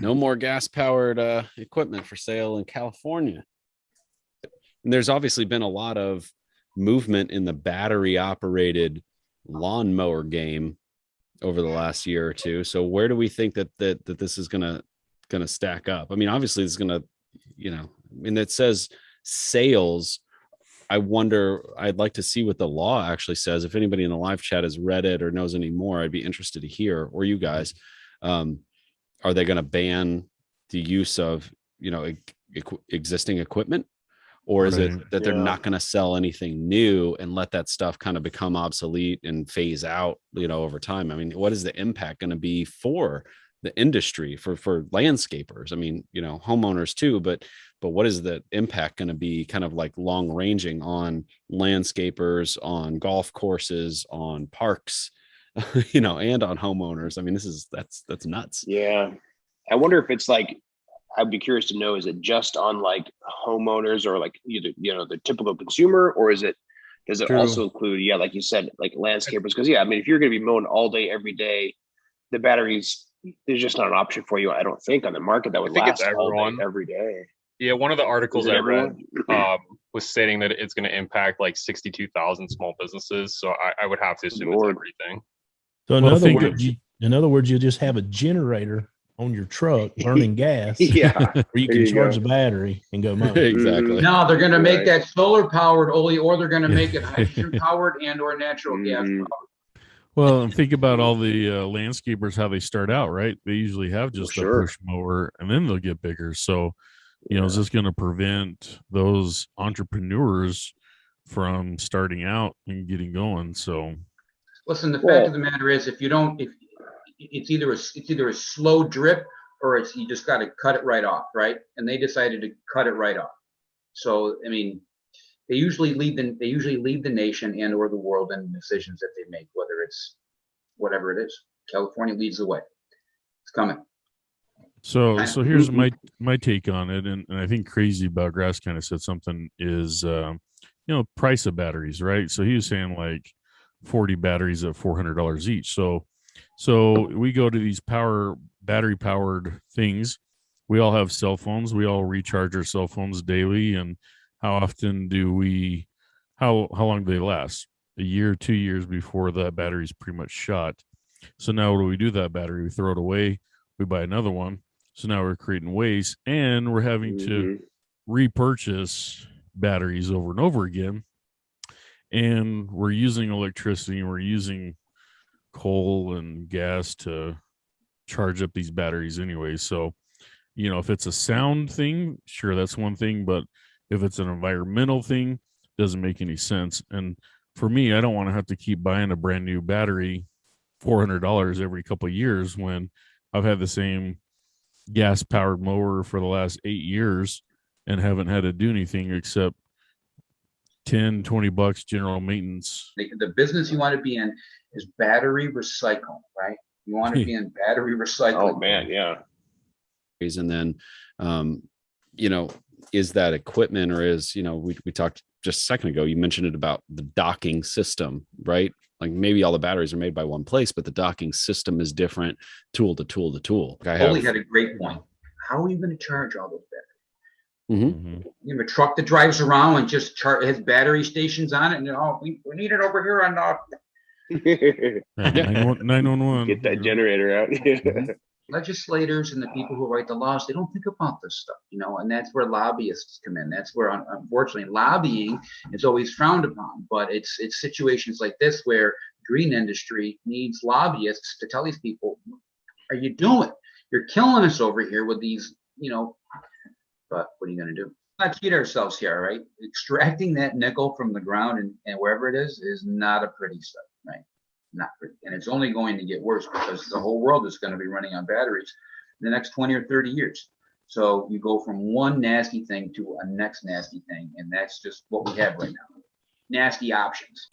No more gas-powered equipment for sale in California. And there's obviously been a lot of movement in the battery-operated lawnmower game over the last year or two. So where do we think that this is gonna stack up? I mean, obviously it's gonna, it says sales. I wonder, I'd like to see what the law actually says. If anybody in the live chat has read it or knows any more, I'd be interested to hear, or you guys. Are they going to ban the use of, existing equipment? Or is it that they're not going to sell anything new and let that stuff kind of become obsolete and phase out, over time? I mean, what is the impact going to be for the industry, for landscapers? I mean, homeowners too, but what is the impact going to be kind of like long ranging on landscapers, on golf courses, on parks, and on homeowners? I mean, that's nuts. Yeah. I wonder if it's like, I'd be curious to know, is it just on like homeowners or like either, the typical consumer, or does it also include, like you said, like landscapers? Because I mean, if you're going to be mowing all day, every day, the batteries, there's just not an option for you, I don't think, on the market that would last all day, every day. Yeah, one of the articles I read was stating that it's going to impact like 62,000 small businesses. So I would have to assume it's everything. So in other words, you just have a generator on your truck burning gas. Where you can charge the battery and go mow. Exactly. No, they're going to make that solar powered, Olee, or they're going to make it hydrogen powered and or natural gas powered. Well, and think about all the landscapers, how they start out, right? They usually have just a push mower, and then they'll get bigger. So, is this going to prevent those entrepreneurs from starting out and getting going? So, listen, the fact of the matter is, if it's either a slow drip or you just got to cut it right off, right? And they decided to cut it right off. So, I mean, they usually lead the nation and or the world in the decisions that they make, whether it's whatever it is. California leads the way. It's coming. So here's my take on it, and I think Crazy About Grass kind of said something is price of batteries, right? So he was saying like 40 batteries at $400 each. So we go to these battery powered things. We all have cell phones. We all recharge our cell phones daily, and how often how long do they last? A year, 2 years before that battery's pretty much shot. So now what do we do with that battery? We throw it away. We buy another one. So now we're creating waste, and we're having to repurchase batteries over and over again. And we're using electricity, and we're using coal and gas to charge up these batteries anyway. So, if it's a sound thing, sure, that's one thing. But if it's an environmental thing, doesn't make any sense. And for me, I don't want to have to keep buying a brand new battery, $400 every couple of years, when I've had the same gas powered mower for the last 8 years and haven't had to do anything except $10-20 general maintenance. The business you want to be in is battery recycle, right? You want to be in battery recycling. Oh man, yeah. And then, is that equipment, or is, we talked just a second ago, you mentioned it about the docking system, right? Like maybe all the batteries are made by one place, but the docking system is different, tool to tool to tool. Olee had a great point. How are you going to charge all those batteries? You have a truck that drives around and just has battery stations on it, and we need it over here on 911. Get that generator out. Legislators and the people who write the laws, they don't think about this stuff, and that's where lobbyists come in. That's where, unfortunately, lobbying is always frowned upon. But it's situations like this where green industry needs lobbyists to tell these people, "Are you doing? You're killing us over here with these, But what are you going to do? Not cheat ourselves here, right? Extracting that nickel from the ground and wherever it is not a pretty sight, right? Not pretty. And it's only going to get worse because the whole world is going to be running on batteries in the next 20 or 30 years. So you go from one nasty thing to a next nasty thing, and that's just what we have right now. Nasty options.